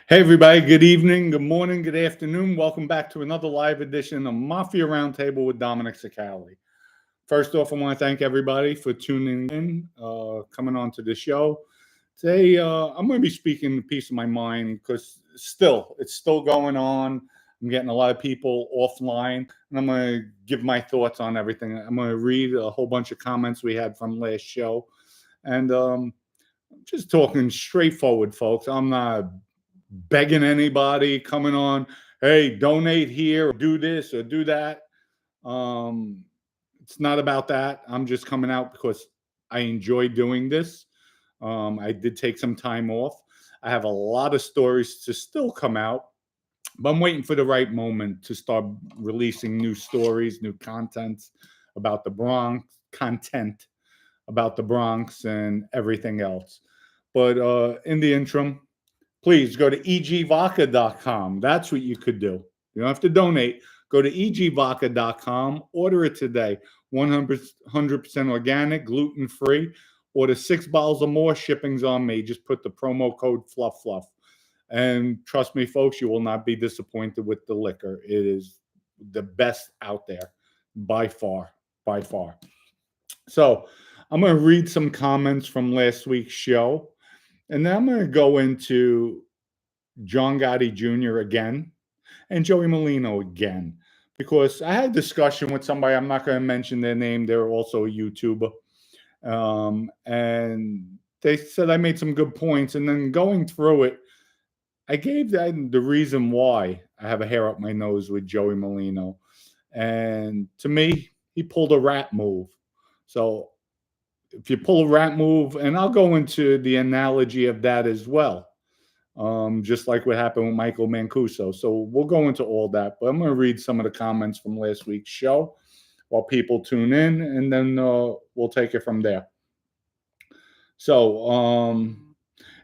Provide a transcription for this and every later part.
Hey, everybody. Good evening, good morning, good afternoon. Welcome back to another live edition of Mafia Roundtable with Dominic Sicali. First off, I want to thank everybody for tuning in, coming on to the show. Today, I'm going to be speaking a piece of my mind because it's still going on. I'm getting a lot of people offline, and I'm going to give my thoughts on everything. I'm going to read a whole bunch of comments we had from last show. And just talking straightforward, folks. I'm not begging anybody coming on, hey, donate here, or do this or do that. Um, it's not about that. I'm just coming out because I enjoy doing this. I did take some time off. I have a lot of stories to still come out, but I'm waiting for the right moment to start releasing new stories, new content about the Bronx and everything else. But in the interim, please go to egvodka.com. That's what you could do. You don't have to donate. Go to egvodka.com. Order it today. 100% organic, gluten-free. Order 6 bottles or more. Shipping's on me. Just put the promo code FLUFF. And trust me, folks, you will not be disappointed with the liquor. It is the best out there by far, by far. So I'm going to read some comments from last week's show. And then I'm going to go into John Gotti Jr. again and Joey Molino again, because I had a discussion with somebody. I'm not going to mention their name. They're also a YouTuber. And they said I made some good points. And then going through it, I gave them the reason why I have a hair up my nose with Joey Molino. And to me, he pulled a rat move. So if you pull a rat move, and I'll go into the analogy of that as well, just like what happened with Michael Mancuso. So we'll go into all that, but I'm going to read some of the comments from last week's show while people tune in, and then we'll take it from there. So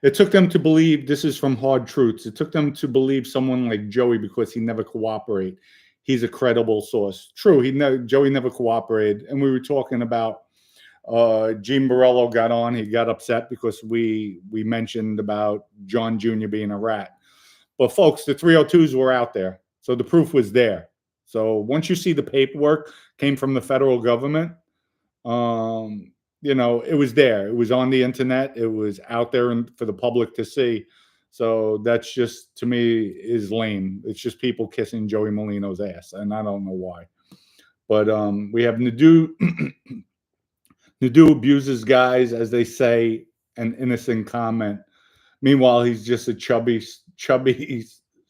it took them to believe, this is from Hard Truths, it took them to believe someone like Joey because he never cooperated. He's a credible source. True, Joey never cooperated, and we were talking about Gene Borello got on. He got upset because we mentioned about John Jr. being a rat. But folks, the 302s were out there. So the proof was there. So once you see the paperwork came from the federal government, it was there. It was on the internet. It was out there for the public to see. So that's just, to me, is lame. It's just people kissing Joey Molino's ass, and I don't know why. But we have Nadu abuses guys, as they say, an innocent comment. Meanwhile, he's just a chubby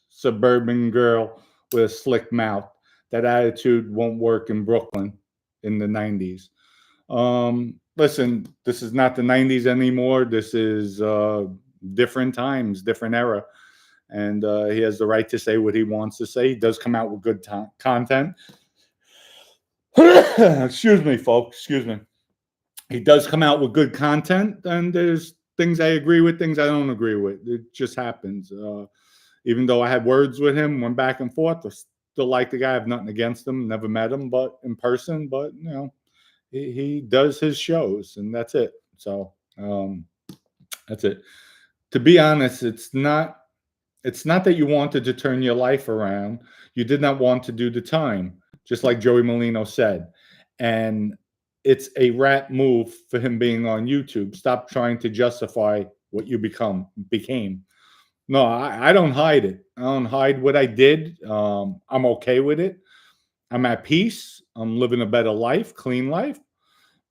suburban girl with a slick mouth. That attitude won't work in Brooklyn in the 90s. Listen, this is not the 90s anymore. This is different times, different era. And he has the right to say what he wants to say. He does come out with good content. Excuse me, folks. Excuse me. He does come out with good content, and there's things I agree with, things I don't agree with. It just happens. Even though I had words with him, went back and forth, I still like the guy. I have nothing against him. Never met him, but in person. But he does his shows, and that's it. So that's it. To be honest, it's not that you wanted to turn your life around. You did not want to do the time, just like Joey Molino said, and it's a rat move for him being on YouTube. Stop trying to justify what you became. No, I don't hide it. I don't hide what I did. I'm okay with it. I'm at peace. I'm living a better life, clean life.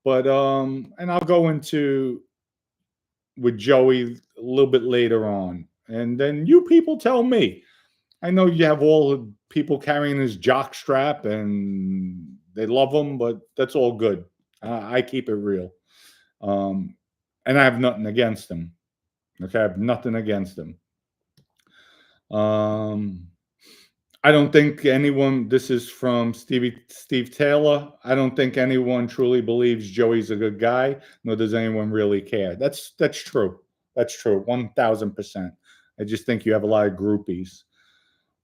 But and I'll go into with Joey a little bit later on. And then you people tell me. I know you have all the people carrying his jock strap and they love him, but that's all good. I keep it real. And I have nothing against him. Okay, I have nothing against him. I don't think anyone, this is from Steve Taylor. I don't think anyone truly believes Joey's a good guy, nor does anyone really care. That's true. That's true, 1,000%. I just think you have a lot of groupies.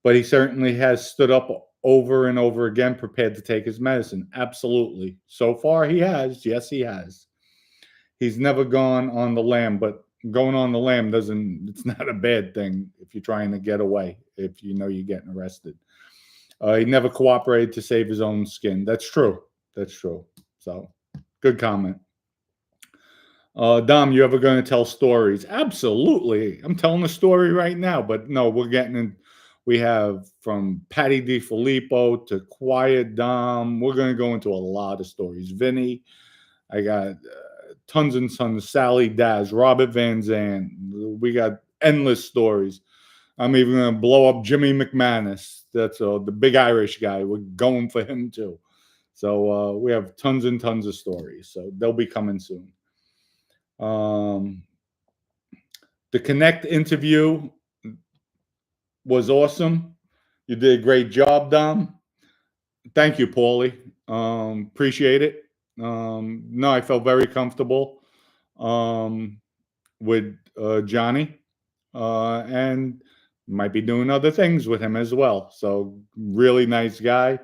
But he certainly has stood up over and over again, prepared to take his medicine. Absolutely. So far, he has. Yes, he has. He's never gone on the lam, but going on the lam it's not a bad thing if you're trying to get away, if you know you're getting arrested. He never cooperated to save his own skin. That's true. That's true. So, good comment. Dom, you ever going to tell stories? Absolutely. I'm telling a story right now, but no, we're getting in. We have from Patty DiFilippo to Quiet Dom. We're going to go into a lot of stories. Vinny, I got tons and tons. Sally Daz, Robert Van Zandt. We got endless stories. I'm even going to blow up Jimmy McManus. That's the big Irish guy. We're going for him too. So we have tons and tons of stories. So they'll be coming soon. The Connect interview was awesome. You did a great job, Dom. Thank you, Paulie. Appreciate it. No, I felt very comfortable with Johnny, and might be doing other things with him as well. So really nice guy,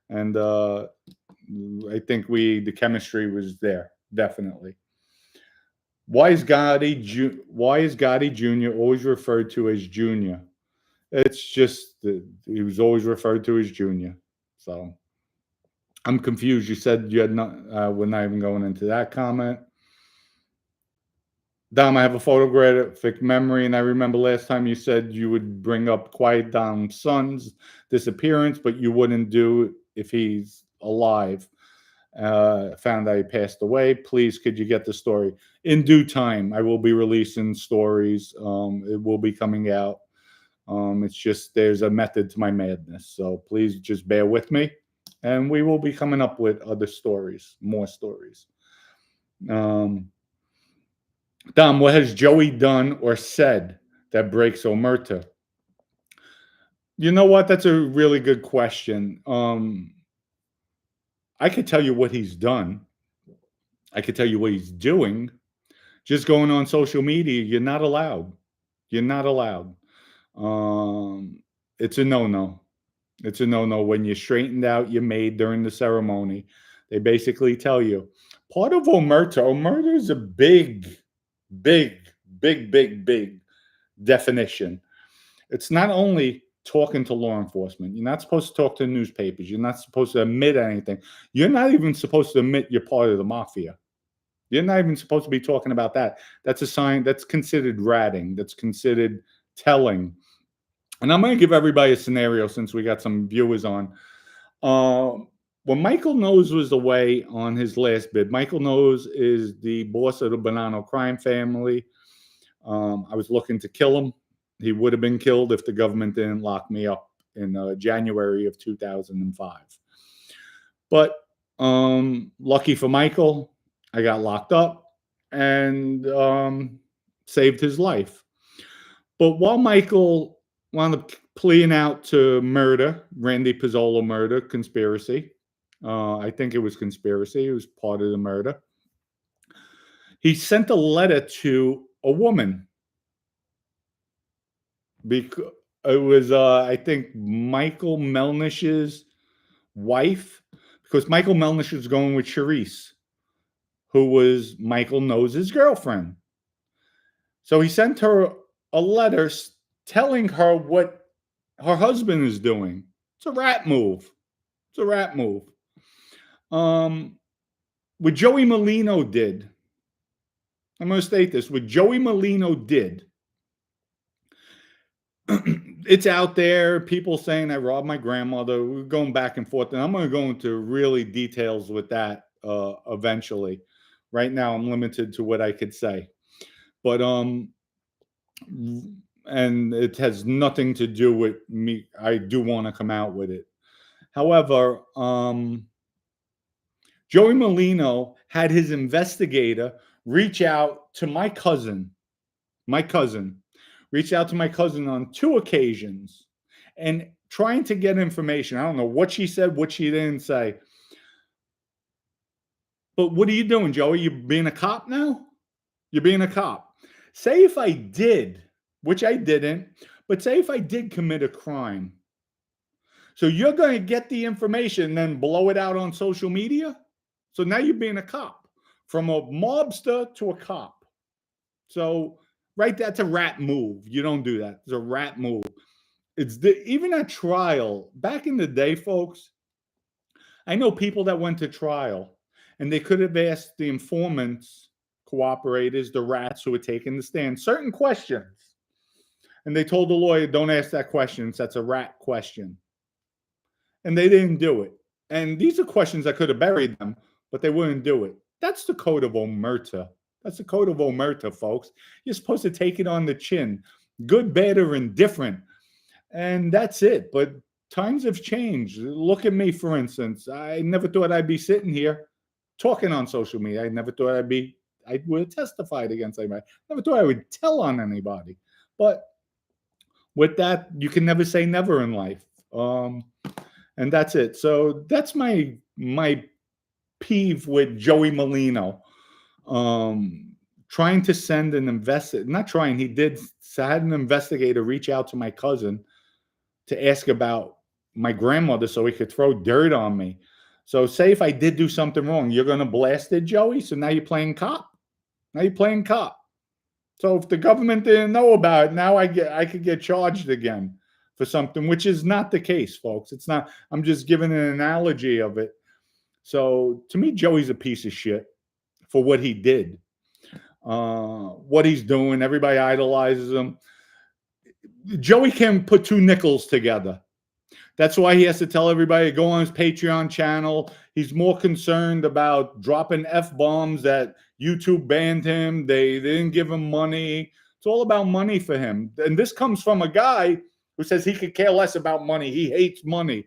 and I think the chemistry was there, definitely. Why is Gotti Jr. always referred to as Junior? It's just he was always referred to as Junior. So I'm confused. You said you had not. We're not even going into that comment. Dom, I have a photographic memory, and I remember last time you said you would bring up Quiet Dom's son's disappearance, but you wouldn't do it if he's alive. Found that he passed away. Please, could you get the story in due time? I will be releasing stories. It will be coming out. It's just there's a method to my madness, so please just bear with me, and we will be coming up with other stories, more stories. Dom, what has Joey done or said that breaks Omertà? You know what? That's a really good question. I could tell you what he's done. I could tell you what he's doing. Just going on social media, you're not allowed. You're not allowed. It's a no-no. It's a no-no. When you're straightened out, you're made during the ceremony. They basically tell you. Part of Omertà is a big definition. It's not only talking to law enforcement. You're not supposed to talk to newspapers. You're not supposed to admit anything. You're not even supposed to admit you're part of the mafia. You're not even supposed to be talking about that. That's a sign. That's considered ratting. That's considered telling. And I'm going to give everybody a scenario since we got some viewers on. When Michael Knowles was away on his last bid, Michael Knowles is the boss of the Bonanno crime family. I was looking to kill him. He would have been killed if the government didn't lock me up in January of 2005. But lucky for Michael, I got locked up and saved his life. But while Michael wound up pleading out to murder, Randy Pizzolo murder, conspiracy. I think it was conspiracy. It was part of the murder. He sent a letter to a woman. Because it was, I think, Michael Melnish's wife. Because Michael Melnish was going with Charisse, who was Michael Knowles' girlfriend. So he sent her a letter telling her what her husband is doing. It's a rat move. It's a rat move. What Joey Molino did, I'm going to state this, what Joey Molino did, it's out there, people saying I robbed my grandmother, we're going back and forth, and I'm going to go into really details with that eventually. Right now, I'm limited to what I could say. But, and it has nothing to do with me. I do want to come out with it. However, Joey Molino had his investigator reach out to my cousin. Reached out to my cousin on 2 occasions and trying to get information. I don't know what she said, what she didn't say. But what are you doing, Joey? You being a cop now? You're being a cop. Say if I did, which I didn't, but say if I did commit a crime. So you're going to get the information and then blow it out on social media? So now you're being a cop. From a mobster to a cop. So Right? That's a rat move. You don't do that. It's a rat move. Even at trial, back in the day, folks, I know people that went to trial and they could have asked the informants, cooperators, the rats who were taking the stand, certain questions. And they told the lawyer, don't ask that question. That's a rat question. And they didn't do it. And these are questions that could have buried them, but they wouldn't do it. That's the code of Omerta. That's the code of Omerta, folks. You're supposed to take it on the chin, good, bad, or indifferent. And that's it. But times have changed. Look at me, for instance. I never thought I'd be sitting here talking on social media. I never thought I would have testified against anybody. Never thought I would tell on anybody. But with that, you can never say never in life. And that's it. So that's my peeve with Joey Molino. Trying to send an investigator, not trying, he did, so I had an investigator reach out to my cousin to ask about my grandmother so he could throw dirt on me. So say if I did do something wrong, you're going to blast it, Joey? So now you're playing cop. Now you're playing cop. So if the government didn't know about it, now I could get charged again for something, which is not the case, folks. It's not. I'm just giving an analogy of it. So to me, Joey's a piece of shit for what he did. What he's doing, everybody idolizes him. Joey can put two nickels together. That's why he has to tell everybody to go on his Patreon channel. He's more concerned about dropping F-bombs that YouTube banned him. They didn't give him money. It's all about money for him. And this comes from a guy who says he could care less about money. He hates money.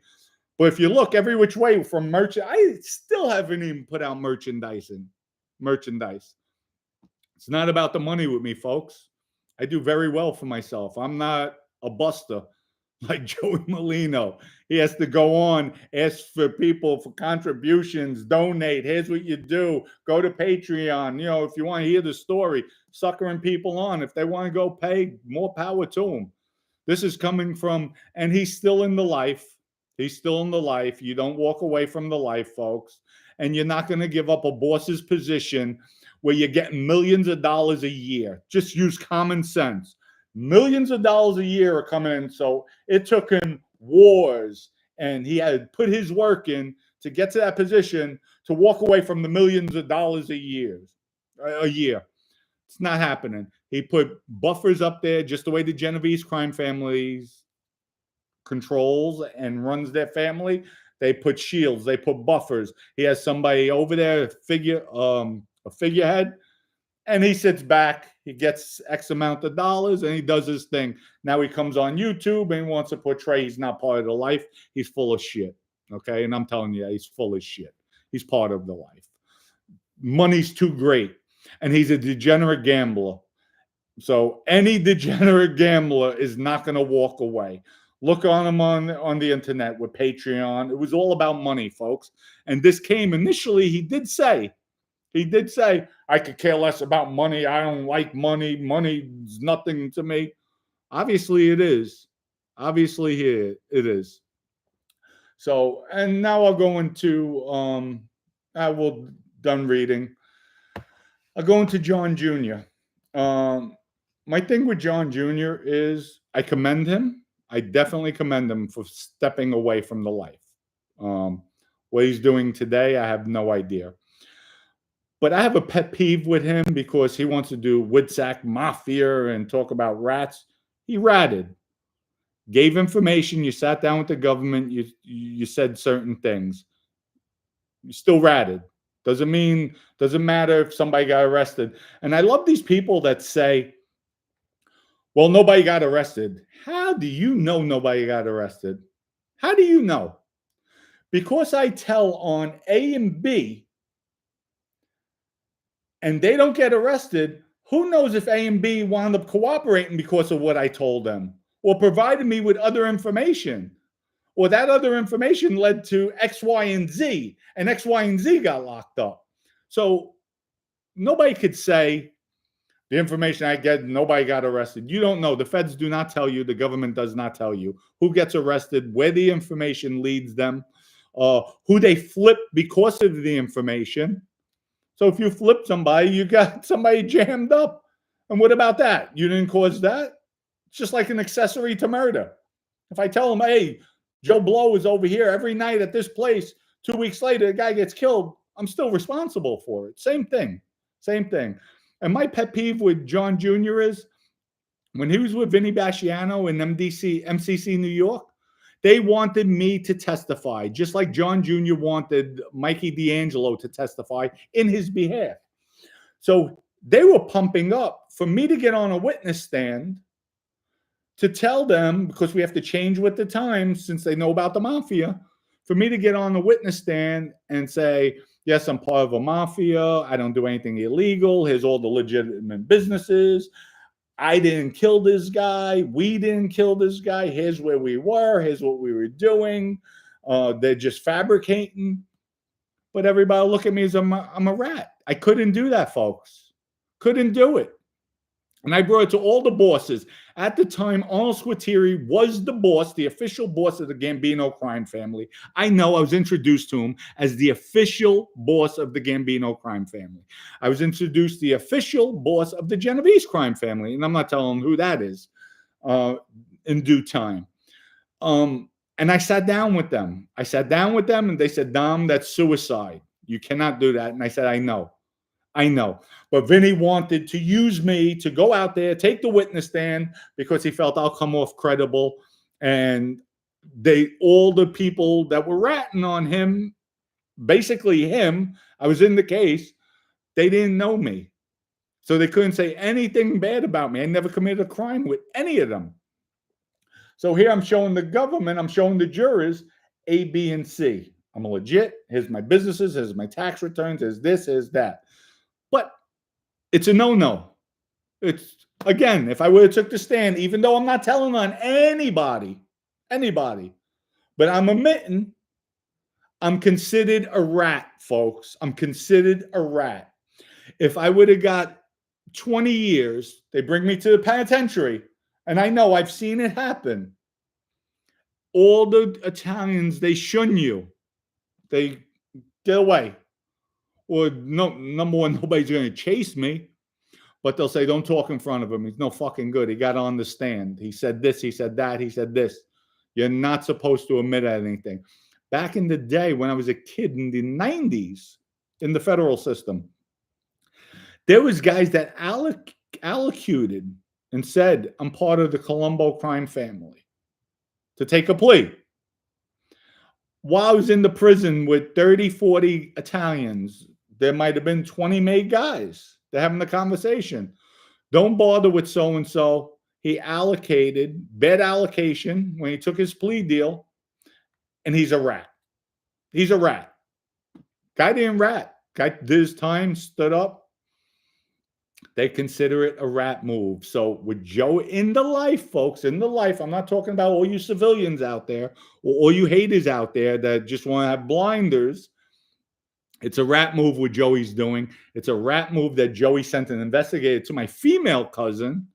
But if you look every which way from I still haven't even put out merchandise. It's not about the money with me, folks. I do very well for myself. I'm not a buster like Joey Molino. He has to go on, ask for people for contributions, donate. Here's what you do. Go to Patreon. You know, if you want to hear the story, suckering people on. If they want to go pay, more power to them. This is coming from, and he's still in the life. He's still in the life. You don't walk away from the life, folks. And you're not going to give up a boss's position where you're getting millions of dollars a year. Just use common sense. Millions of dollars a year are coming in. So it took him wars, and he had to put his work in to get to that position to walk away from the millions of dollars a year. It's not happening. He put buffers up there just the way the Genovese crime families controls and runs their family. They put shields. They put buffers. He has somebody over there, a figurehead, and he sits back. He gets X amount of dollars, and he does his thing. Now he comes on YouTube and he wants to portray he's not part of the life. He's full of shit, okay? And I'm telling you, he's full of shit. He's part of the life. Money's too great, and he's a degenerate gambler. So any degenerate gambler is not going to walk away. Look on him on the internet with Patreon. It was all about money, folks. And this came initially, he did say, I could care less about money. I don't like money. Money's nothing to me. Obviously, it is. Obviously, it is. So, and now I'll go into, done reading. I'll go into John Jr. My thing with John Jr. is I commend him. I definitely commend him for stepping away from the life. What he's doing today, I have no idea. But I have a pet peeve with him because he wants to do Woodsack Mafia and talk about rats. He ratted. Gave information. You sat down with the government. You said certain things. You still ratted. Doesn't matter if somebody got arrested. And I love these people that say, well, nobody got arrested. How do you know nobody got arrested? How do you know? Because I tell on A and B, and they don't get arrested, who knows if A and B wound up cooperating because of what I told them, or provided me with other information, or that other information led to X, Y, and Z, and X, Y, and Z got locked up. So nobody could say, the information I get, nobody got arrested. You don't know. The feds do not tell you. The government does not tell you who gets arrested, where the information leads them, who they flip because of the information. So if you flip somebody, you got somebody jammed up. And what about that? You didn't cause that? It's just like an accessory to murder. If I tell him, hey, Joe Blow is over here every night at this place, 2 weeks later, the guy gets killed, I'm still responsible for it. Same thing. Same thing. And my pet peeve with John Jr. is when he was with Vinny Basciano in MCC New York, they wanted me to testify, just like John Jr. wanted Mikey D'Angelo to testify in his behalf. So they were pumping up for me to get on a witness stand to tell them, because we have to change with the times since they know about the mafia, for me to get on the witness stand and say, yes, I'm part of a mafia. I don't do anything illegal. Here's all the legitimate businesses. I didn't kill this guy. We didn't kill this guy. Here's where we were. Here's what we were doing. They're just fabricating. But everybody look at me as I'm a rat. I couldn't do that, folks. Couldn't do it. And I brought it to all the bosses. At the time, Arnold Squitieri was the boss, the official boss of the Gambino crime family. I know I was introduced to him as the official boss of the Gambino crime family. I was introduced the official boss of the Genovese crime family. And I'm not telling who that is in due time. And I sat down with them. And they said, Dom, that's suicide. You cannot do that. And I said, I know. But Vinny wanted to use me to go out there, take the witness stand, because he felt I'll come off credible. And all the people that were ratting on him, basically him, I was in the case, they didn't know me. So they couldn't say anything bad about me. I never committed a crime with any of them. So here I'm showing the government, I'm showing the jurors A, B, and C. I'm legit. Here's my businesses. Here's my tax returns. Here's this, here's that. But it's a no-no. It's, again, if I would have took the stand, even though I'm not telling on anybody, but I'm admitting I'm considered a rat, folks. I'm considered a rat. If I would have got 20 years, they bring me to the penitentiary, and I know I've seen it happen. All the Italians, they shun you. They get away. Or no, number one, nobody's going to chase me. But they'll say, don't talk in front of him. He's no fucking good. He got on the stand. He said this, he said that, he said this. You're not supposed to admit anything. Back in the day when I was a kid in the 90s in the federal system, there was guys that allocated and said, I'm part of the Colombo crime family, to take a plea. While I was in the prison with 30, 40 Italians, there might have been 20 made guys. They're having the conversation. Don't bother with so-and-so. He allocated, bad allocation when he took his plea deal, and he's a rat. He's a rat. Guy didn't rat. Guy did his time, stood up. They consider it a rat move. So with Joe in the life, folks, in the life, I'm not talking about all you civilians out there or all you haters out there that just want to have blinders. It's a rat move what Joey's doing. It's a rat move that Joey sent an investigator to my female cousin,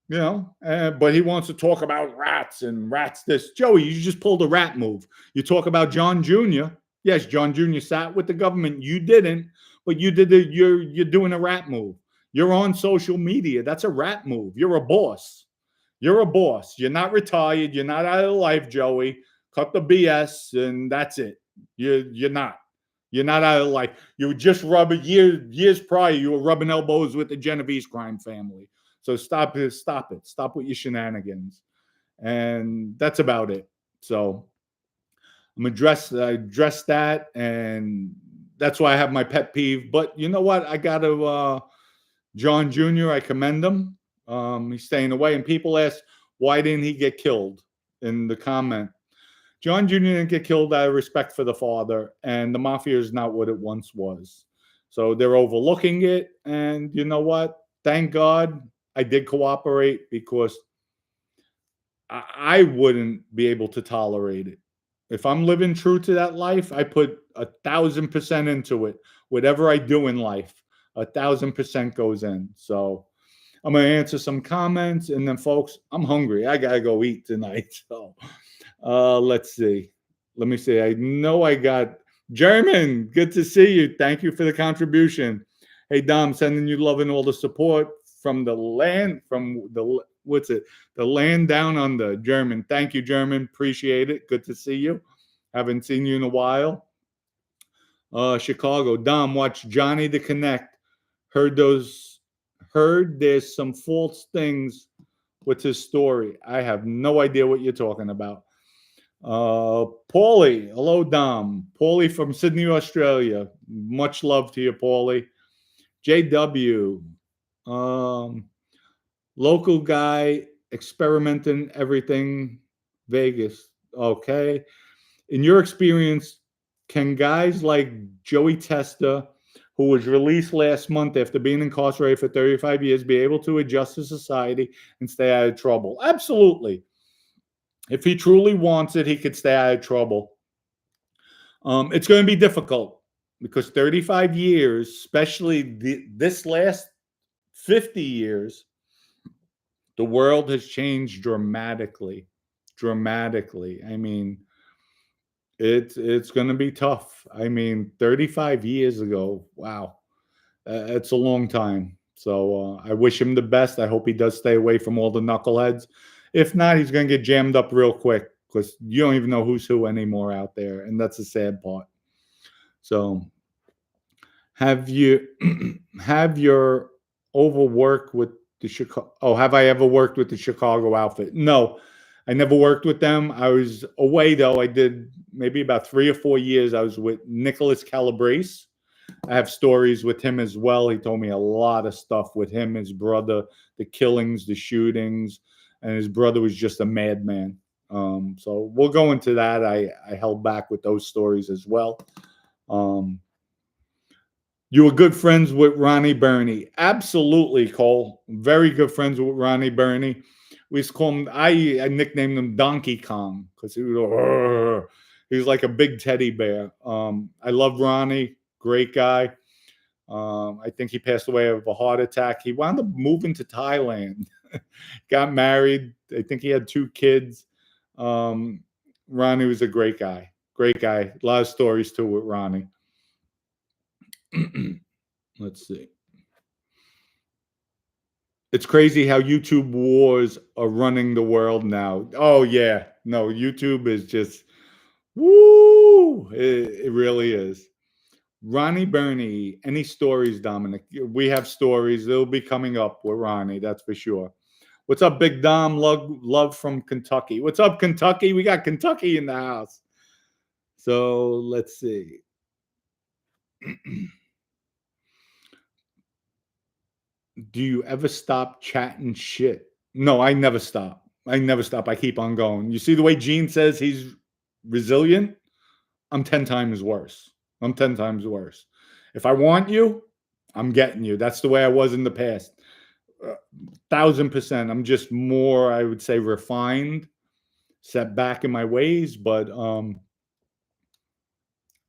you know, but he wants to talk about rats and rats this. Joey, you just pulled a rat move. You talk about John Jr. Yes, John Jr. sat with the government. You didn't, but you did. You're doing a rat move. You're on social media. That's a rat move. You're a boss. You're a boss. You're not retired. You're not out of life, Joey. Cut the BS, and that's it. You're not. You're not out of life. You were just rubbing years prior. You were rubbing elbows with the Genovese crime family. So stop it. Stop it. Stop with your shenanigans. And that's about it. So I address that, and that's why I have my pet peeve. But you know what? I got to John Jr. I commend him. He's staying away, and people ask, why didn't he get killed? In the comment, John Jr. didn't get killed out of respect for the father, and the mafia is not what it once was. So they're overlooking it, and you know what? Thank God I did cooperate, because I wouldn't be able to tolerate it. If I'm living true to that life, I put 1,000% into it. Whatever I do in life, 1,000% goes in. So I'm going to answer some comments, and then, folks, I'm hungry. I got to go eat tonight. So let's see. Let me see. I know I got German. Good to see you. Thank you for the contribution. Hey Dom, sending you love and all the support from the land, from the what's it? The land down on the German. Thank you, German. Appreciate it. Good to see you. Haven't seen you in a while. Chicago. Dom, watch Johnny the Connect. Heard those. Heard there's some false things with his story. I have no idea what you're talking about. Paulie. Hello, Dom. Paulie from Sydney, Australia. Much love to you, Paulie. JW. Local guy experimenting everything. Vegas. Okay. In your experience, can guys like Joey Testa, who was released last month after being incarcerated for 35 years, be able to adjust to society and stay out of trouble? Absolutely. If he truly wants it, he could stay out of trouble. It's going to be difficult because 35 years, especially this last 50 years, the world has changed dramatically. Dramatically. I mean, it's going to be tough. I mean, 35 years ago, wow, it's a long time. So I wish him the best. I hope he does stay away from all the knuckleheads. If not, he's going to get jammed up real quick because you don't even know who's who anymore out there, and that's the sad part. So, have you have your overwork with the Chicago? Oh, have I ever worked with the Chicago outfit? No. I never worked with them. I was away, though. I did maybe about 3 or 4 years. I was with Nicholas Calabrese. I have stories with him as well. He told me a lot of stuff with him, his brother, the killings, the shootings, and his brother was just a madman. So we'll go into that. I held back with those stories as well. You were good friends with Ronnie Burney. Absolutely, Cole. Very good friends with Ronnie Burney. We used to call him, I nicknamed him Donkey Kong because he was like a big teddy bear. I love Ronnie, great guy. I think he passed away of a heart attack. He wound up moving to Thailand, got married. I think he had 2 kids. Ronnie was a great guy. Great guy. A lot of stories too with Ronnie. Let's see. It's crazy how YouTube wars are running the world now. Oh, yeah. No, YouTube is just, woo! It really is. Ronnie Burney, any stories, Dominic? We have stories. They'll be coming up with Ronnie, that's for sure. What's up, Big Dom? Love from Kentucky. What's up, Kentucky? We got Kentucky in the house. So let's see. Do you ever stop chatting shit? No, I never stop. I never stop. I keep on going. You see the way Gene says he's resilient? I'm 10 times worse. I'm 10 times worse. If I want you, I'm getting you. That's the way I was in the past. 1,000%. I'm just more, I would say, refined, set back in my ways, but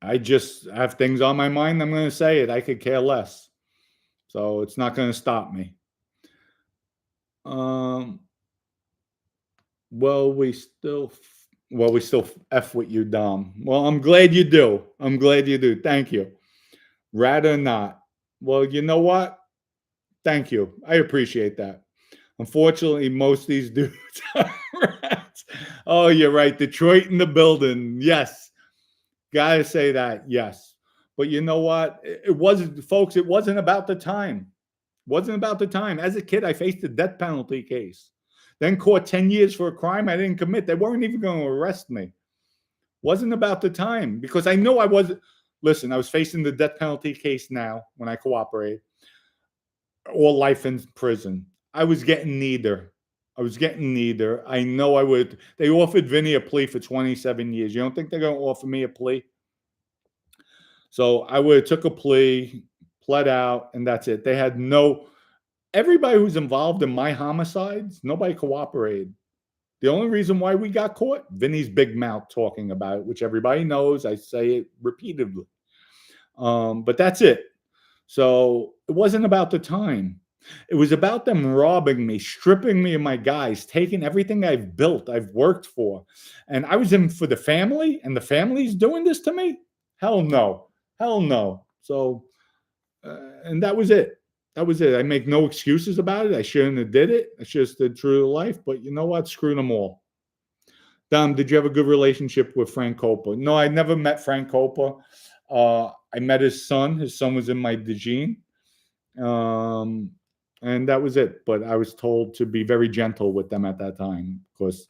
I just have things on my mind. I'm going to say it. I could care less. So it's not going to stop me. Well, we still F with you, Dom. Well, I'm glad you do. I'm glad you do. Thank you. Rather not. Well, you know what? Thank you. I appreciate that. Unfortunately, most of these dudes are rats. Oh, you're right. Detroit in the building. Yes. Gotta say that. Yes. But you know what? It wasn't, folks, it wasn't about the time. Wasn't about the time. As a kid, I faced a death penalty case. Then caught 10 years for a crime I didn't commit. They weren't even going to arrest me. Wasn't about the time because I know I wasn't. Listen, I was facing the death penalty case now when I cooperated, or life in prison. I was getting neither. I know I would. They offered Vinny a plea for 27 years. You don't think they're going to offer me a plea? So I would have took a plea, pled out, and that's it. They had everybody who's involved in my homicides, nobody cooperated. The only reason why we got caught, Vinny's big mouth talking about it, which everybody knows. I say it repeatedly. But that's it. So it wasn't about the time. It was about them robbing me, stripping me of my guys, taking everything I've built, I've worked for. And I was in for the family, and the family's doing this to me? Hell no. Hell no. So And that was it. That was it. I make no excuses about it. I shouldn't have did it. I just did true to life. But you know what? Screw them all. Dom, did you have a good relationship with Frank Copa? No, I never met Frank Copa. I met his son. His son was in my Dejin. Um, and that was it. But I was told to be very gentle with them at that time because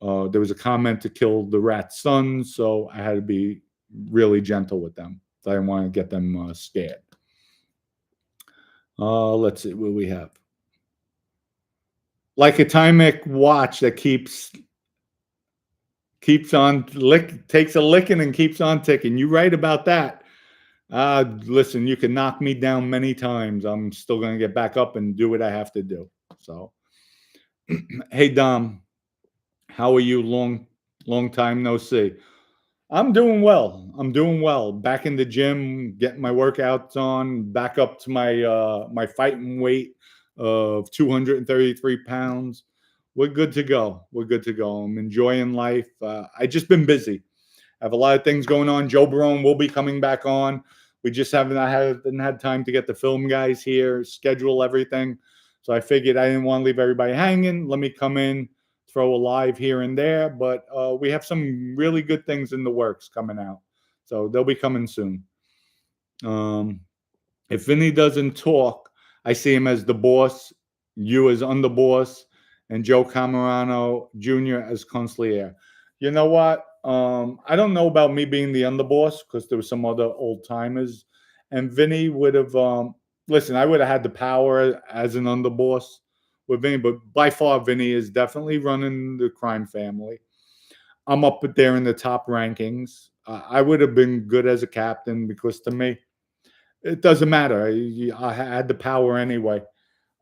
there was a comment to kill the rat's son. So I had to be really gentle with them. I didn't want to get them scared. Let's see what we have. Like a Timex watch that keeps on takes a licking and keeps on ticking. You right about that. Listen, you can knock me down many times. I'm still going to get back up and do what I have to do. So, hey Dom, how are you? Long time no see. I'm doing well. I'm doing well. Back in the gym, getting my workouts on. Back up to my fighting weight of 233 pounds. We're good to go. We're good to go. I'm enjoying life. I just been busy. I have a lot of things going on. Joe Barone will be coming back on. We just haven't had time to get the film guys here, schedule everything. So I figured I didn't want to leave everybody hanging. Let me come in, throw a live here and there. But we have some really good things in the works coming out. So they'll be coming soon. If Vinny doesn't talk, I see him as the boss, you as underboss, and Joe Camerano Jr. as consigliere. You know what? I don't know about me being the underboss because there were some other old timers, and Vinny would have. Listen, I would have had the power as an underboss with Vinny, but by far, Vinny is definitely running the crime family. I'm up there in the top rankings. I would have been good as a captain because to me, it doesn't matter. I had the power anyway.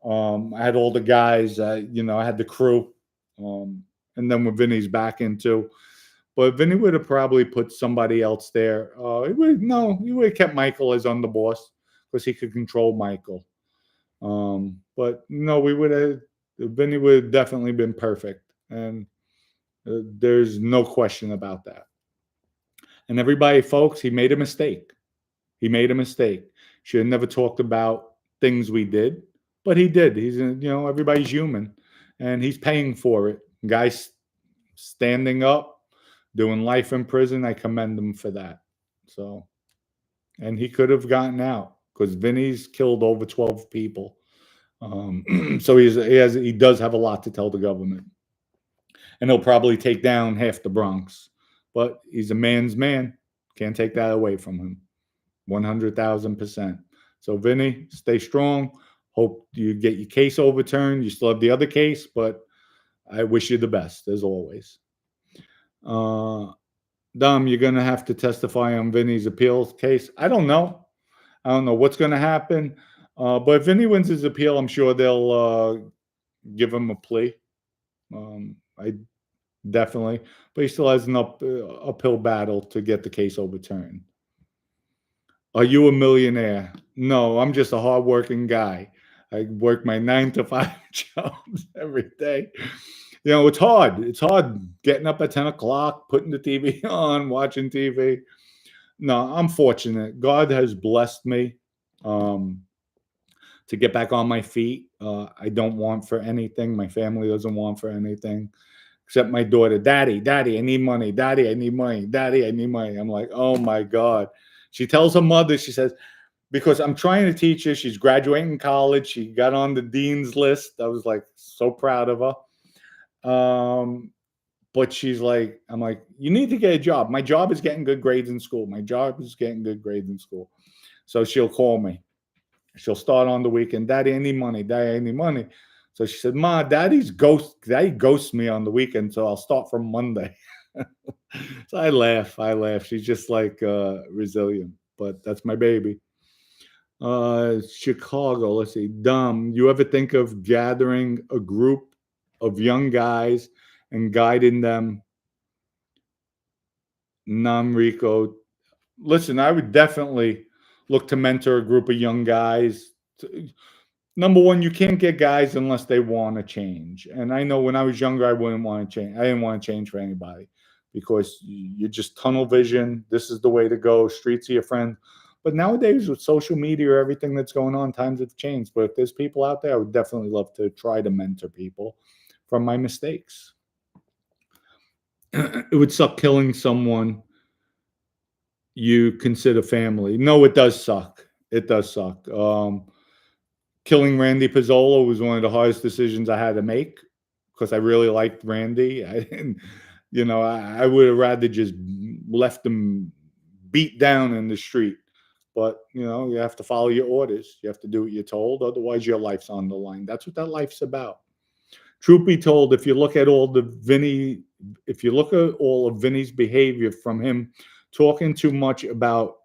I had all the guys. I had the crew, and then with Vinny's back into. But Vinny would have probably put somebody else there. He would have kept Michael as underboss because he could control Michael. But no, Vinny would have definitely been perfect, and there's no question about that. And everybody, folks, he made a mistake. He made a mistake. Should have never talked about things we did, but he did. Everybody's human, and he's paying for it. Guys standing up, doing life in prison. I commend him for that. So, and he could have gotten out because Vinny's killed over 12 people. So he does have a lot to tell the government, and he'll probably take down half the Bronx. But he's a man's man. Can't take that away from him. 100,000%. So Vinny, stay strong. Hope you get your case overturned. You still have the other case, but I wish you the best as always. Dom, you're going to have to testify on Vinny's appeals case. I don't know what's going to happen. But if Vinny wins his appeal, I'm sure they'll give him a plea. I definitely. But he still has an uphill battle to get the case overturned. Are you a millionaire? No, I'm just a hardworking guy. I work my 9-to-5 jobs every day. It's hard. It's hard getting up at 10 o'clock, putting the TV on, watching TV. No, I'm fortunate. God has blessed me to get back on my feet. I don't want for anything. My family doesn't want for anything except my daughter. Daddy, I need money. Daddy, I need money. Daddy, I need money. I'm like, oh my God. She tells her mother, she says, because I'm trying to teach her. She's graduating college. She got on the dean's list. I was like so proud of her. But she's like, I'm like, you need to get a job. My job is getting good grades in school. So she'll call me. She'll start on the weekend. Daddy, I need money. Daddy, I need money. So she said, Ma, Daddy ghosts me on the weekend. So I'll start from Monday. So I laugh. She's just like resilient, but that's my baby. Chicago. Let's see. Dom, you ever think of gathering a group of young guys and guiding them? Non-Rico. Listen, I would definitely look to mentor a group of young guys. Number one, you can't get guys unless they want to change. And I know when I was younger, I wouldn't want to change. I didn't want to change for anybody because you're just tunnel vision. This is the way to go. Streets are your friend. But nowadays with social media, everything that's going on, times have changed. But if there's people out there, I would definitely love to try to mentor people from my mistakes. It would suck killing someone you consider family. No, it does suck. It does suck. Killing Randy Pizzola was one of the hardest decisions I had to make because I really liked Randy. I didn't, I would have rather just left him beat down in the street. But you have to follow your orders. You have to do what you're told. Otherwise, your life's on the line. That's what that life's about. Truth be told, if you look at all of Vinny's behavior, from him talking too much about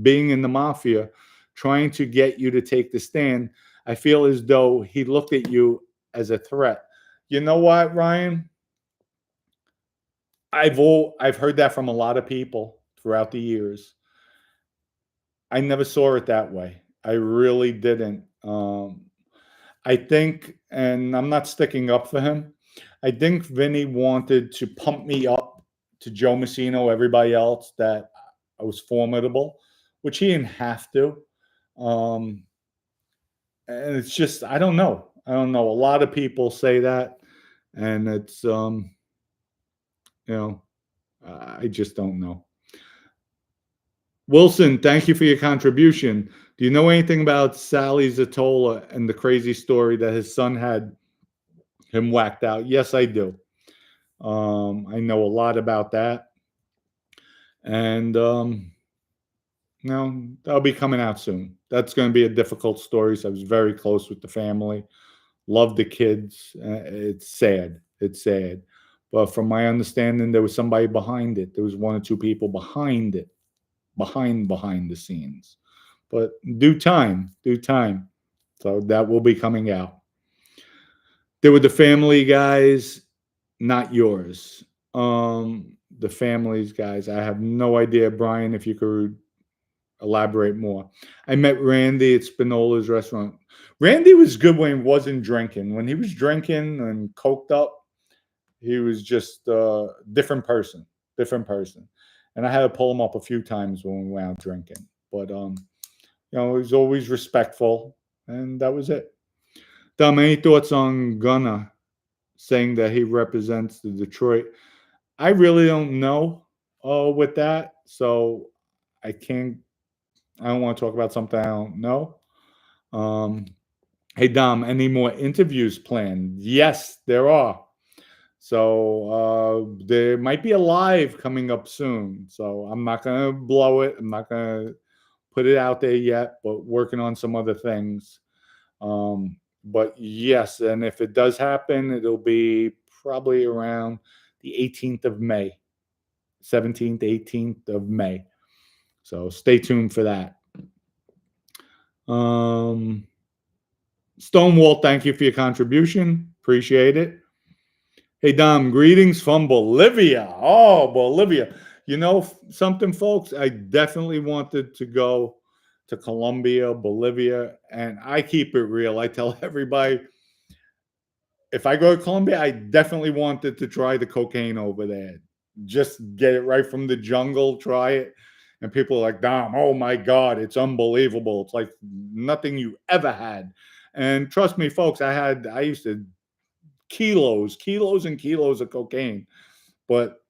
being in the mafia, trying to get you to take the stand, I feel as though he looked at you as a threat. You know what, Ryan? I've heard that from a lot of people throughout the years. I never saw it that way. I really didn't. I think, and I'm not sticking up for him, I think Vinny wanted to pump me up to Joe Messino, everybody else, that I was formidable, which he didn't have to. Um, and it's just, I don't know. I don't know. A lot of people say that, and it's, I just don't know. Wilson, thank you for your contribution. Do you know anything about Sally Zatola and the crazy story that his son had him whacked out? Yes, I do. I know a lot about that. And that'll be coming out soon. That's going to be a difficult story. So I was very close with the family. Love the kids. It's sad. It's sad. But from my understanding, there was somebody behind it. There was one or two people behind it, behind the scenes. But due time. So that will be coming out. There were the family guys, not yours. The family's guys. I have no idea, Brian, if you could elaborate more. I met Randy at Spinola's restaurant. Randy was good when he wasn't drinking. When he was drinking and coked up, he was just a different person. And I had to pull him up a few times when we went out drinking. But he was always respectful, and that was it. Dom, any thoughts on Gunna saying that he represents the Detroit? I really don't know with that, so I don't want to talk about something I don't know. Hey, Dom, any more interviews planned? Yes, there are. So there might be a live coming up soon. So I'm not going to blow it. I'm not going to put it out there yet, but working on some other things. But yes, and if it does happen, it'll be probably around the 18th of May, 17th, 18th of May. So stay tuned for that. Stonewall, thank you for your contribution. Appreciate it. Hey, Dom, greetings from Bolivia. Oh, Bolivia. You know something, folks? I definitely wanted to go to Colombia, Bolivia, and I keep it real. I tell everybody, if I go to Colombia, I definitely wanted to try the cocaine over there. Just get it right from the jungle, try it. And people are like, Dom, oh my God, it's unbelievable. It's like nothing you ever had. And trust me, folks, I used to kilos and kilos of cocaine. But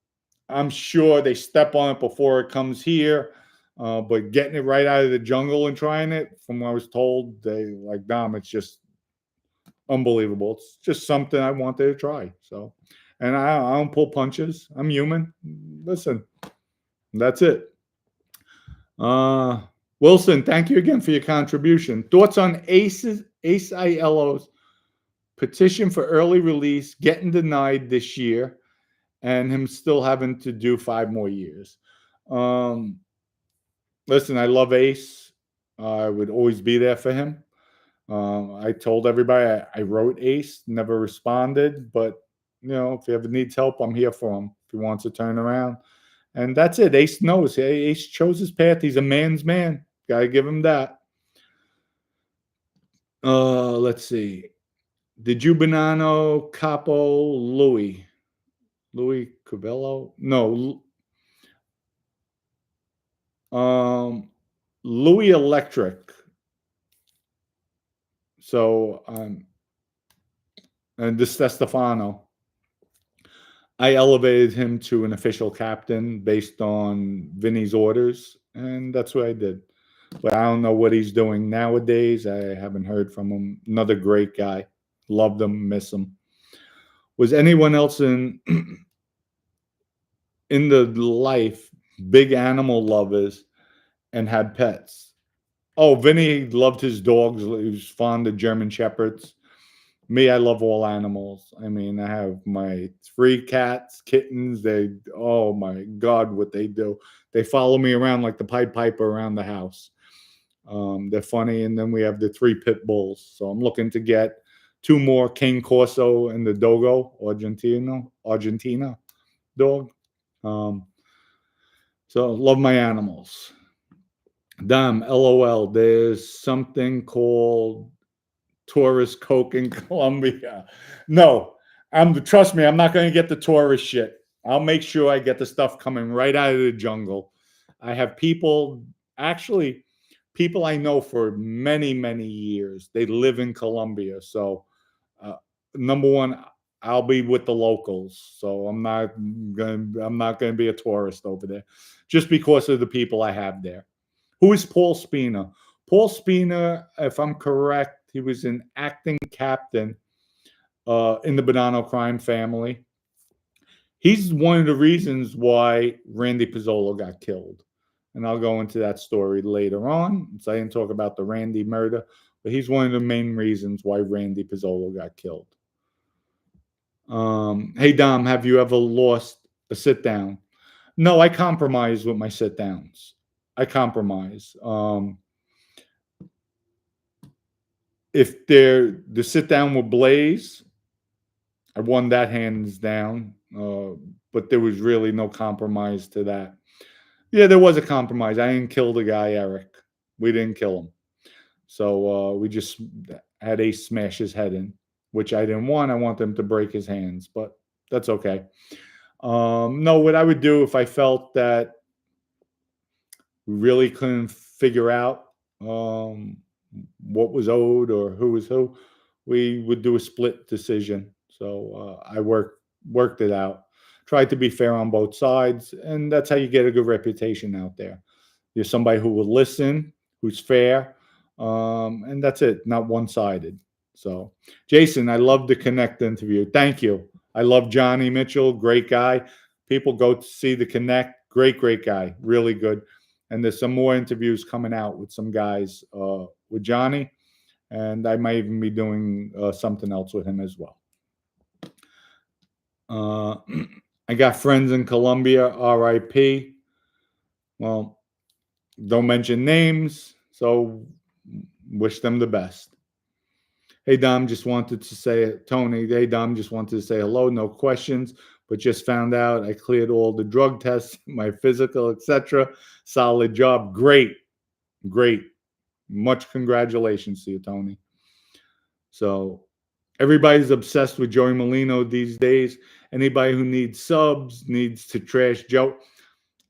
I'm sure they step on it before it comes here. But getting it right out of the jungle and trying it, from what I was told, they like, Dom, it's just unbelievable. It's just something I wanted to try. So, and I don't pull punches. I'm human. Listen, that's it. Wilson, thank you again for your contribution. Thoughts on Ace Aiello's petition for early release getting denied this year, and him still having to do 5 more years. Listen, I love Ace. I would always be there for him. I told everybody I wrote Ace, never responded, but if he ever needs help, I'm here for him. If he wants to turn around, and that's it. Ace knows. Ace chose his path. He's a man's man. Gotta give him that. Let's see. Did you Banano Capo Louis Cabello? No. Louis Electric. So, and Di Stefano, I elevated him to an official captain based on Vinny's orders, and that's what I did. But I don't know what he's doing nowadays. I haven't heard from him. Another great guy. Loved him, miss him. Was anyone else in the life big animal lovers and had pets? Oh, Vinny loved his dogs. He was fond of German Shepherds. Me, I love all animals. I mean, I have my 3 cats, kittens. Oh my God, what they do. They follow me around like the Pied Piper around the house. They're funny. And then we have the 3 pit bulls. So I'm looking to get 2 more, Cane Corso and the Dogo, Argentina dog. So love my animals. Damn, LOL. There's something called tourist coke in Colombia. No, trust me, I'm not going to get the tourist shit. I'll make sure I get the stuff coming right out of the jungle. I have people I know for many, many years. They live in Colombia. So, number one, I'll be with the locals. So I'm not going to be a tourist over there just because of the people I have there. Who is Paul Spina? Paul Spina, if I'm correct, he was an acting captain in the Bonanno crime family. He's one of the reasons why Randy Pizzolo got killed. And I'll go into that story later on. So I didn't talk about the Randy murder, but he's one of the main reasons why Randy Pizzolo got killed. Hey, Dom, have you ever lost a sit down? No, I compromise with my sit downs. I compromise. If the sit down with Blaze, I won that hands down. But there was really no compromise to that. Yeah, there was a compromise. I didn't kill the guy, Eric. We didn't kill him. So we just had Ace smash his head in, which I didn't want. I want them to break his hands, but that's okay. No, what I would do if I felt that we really couldn't figure out what was owed or who was who, we would do a split decision. So I worked it out. Tried to be fair on both sides, and that's how you get a good reputation out there. You're somebody who will listen, who's fair, and that's it, not one-sided. So, Jason, I love the Connect interview. Thank you. I love Johnny Mitchell, great guy. People go to see the Connect, great guy, really good. And there's some more interviews coming out with some guys with Johnny, and I might even be doing something else with him as well. I got friends in Colombia, RIP. Well, don't mention names, so wish them the best. Hey, Dom, just wanted to say, Tony, hey, Dom, just wanted to say hello, no questions, but just found out I cleared all the drug tests, my physical, etc. Solid job. Great. Much congratulations to you, Tony. So everybody's obsessed with Joey Molino these days. Anybody who needs subs needs to trash Joe.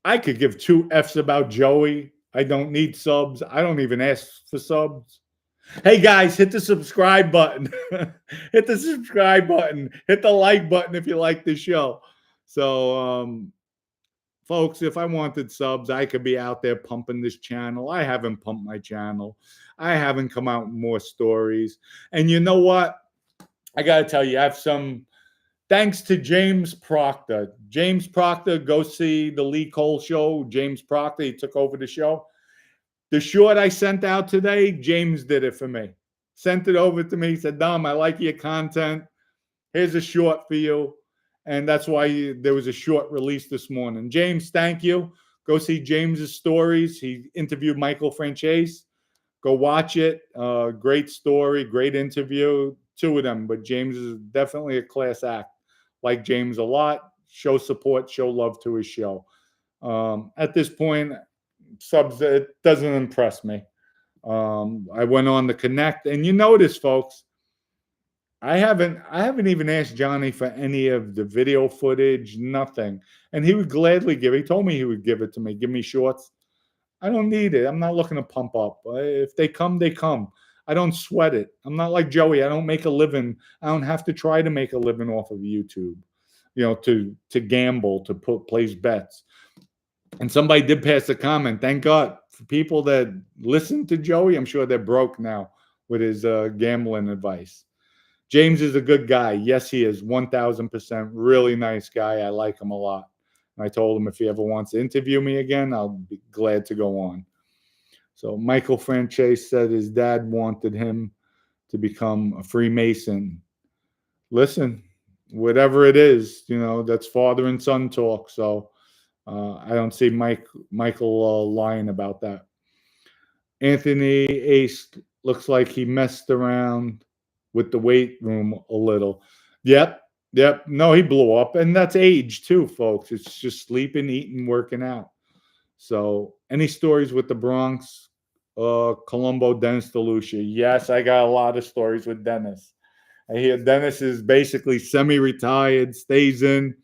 I could give 2 Fs about Joey. I don't need subs. I don't even ask for subs. Hey, guys, hit the subscribe button. Hit the subscribe button. Hit the like button if you like the show. So, folks, if I wanted subs, I could be out there pumping this channel. I haven't pumped my channel. I haven't come out with more stories. And you know what? I got to tell you, I have some thanks to James Proctor. James Proctor, go see the Lee Cole show. James Proctor, he took over the show. The short I sent out today, James did it for me. Sent it over to me. He said, Dom, I like your content. Here's a short for you. And that's why there was a short release this morning. James, thank you. Go see James's stories. He interviewed Michael Franchese. Go watch it. Great story, great interview. 2 of them, but James is definitely a class act. Like James a lot. Show support, show love to his show. At this point, subs, it doesn't impress me. I went on the Connect, and you notice, folks, I haven't even asked Johnny for any of the video footage, nothing. And he would gladly give it. He told me he would give it to me, give me shorts. I don't need it. I'm not looking to pump up. If they come, they come. I don't sweat it. I'm not like Joey. I don't make a living. I don't have to try to make a living off of YouTube, to gamble, to place bets. And somebody did pass a comment. Thank God for people that listen to Joey. I'm sure they're broke now with his gambling advice. James is a good guy. Yes, he is. 1,000%. Really nice guy. I like him a lot. I told him if he ever wants to interview me again, I'll be glad to go on. So Michael Franchese said his dad wanted him to become a Freemason. Listen, whatever it is, that's father and son talk. So I don't see Michael lying about that. Anthony Ace looks like he messed around with the weight room a little. Yep. No, he blew up. And that's age too, folks. It's just sleeping, eating, working out. So any stories with the Bronx, Colombo, Dennis DeLucia? Yes, I got a lot of stories with Dennis. I hear Dennis is basically semi-retired, stays in,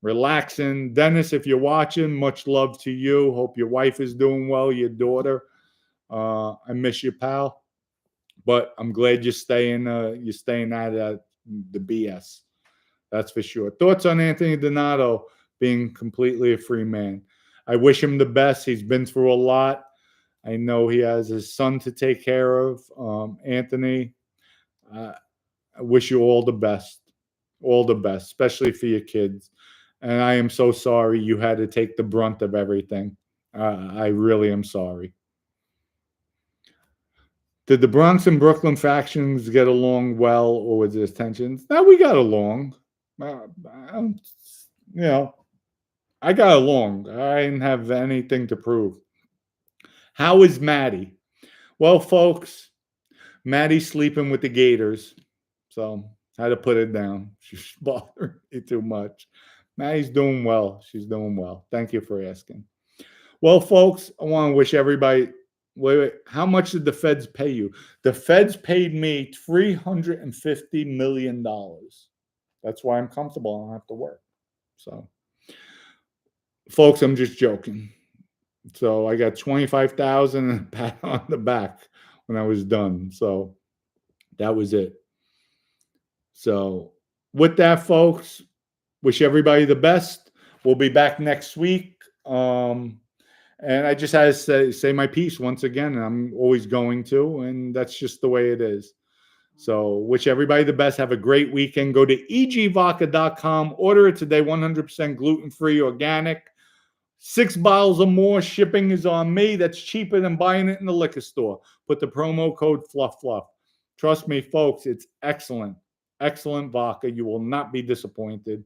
relaxing. Dennis, if you're watching, much love to you. Hope your wife is doing well, your daughter. I miss you, pal. But I'm glad you're staying out of the BS. That's for sure. Thoughts on Anthony Donato being completely a free man? I wish him the best. He's been through a lot. I know he has his son to take care of. Anthony, I wish you all the best, especially for your kids. And I am so sorry you had to take the brunt of everything. I really am sorry. Did the Bronx and Brooklyn factions get along well, or was there tensions? No, we got along. I got along. I didn't have anything to prove. How is Maddie? Well, folks, Maddie's sleeping with the Gators, so I had to put it down. She's bothering me too much. Maddie's doing well. She's doing well. Thank you for asking. Well, folks, I want to wish everybody. Wait. How much did the feds pay you? The feds paid me $350 million. That's why I'm comfortable. I don't have to work. So, folks, I'm just joking. So I got 25,000 and a pat on the back when I was done. So that was it. So with that, folks, wish everybody the best. We'll be back next week. And I just had to say my piece once again, and I'm always going to, and that's just the way it is. So wish everybody the best. Have a great weekend. Go to egvodka.com. Order it today, 100% gluten-free, organic. 6 bottles or more. Shipping is on me. That's cheaper than buying it in the liquor store. Put the promo code FLUFF. Trust me, folks, it's excellent. Excellent vodka. You will not be disappointed.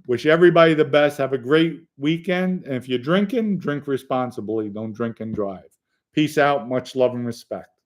Wish everybody the best. Have a great weekend. And if you're drinking, drink responsibly. Don't drink and drive. Peace out. Much love and respect.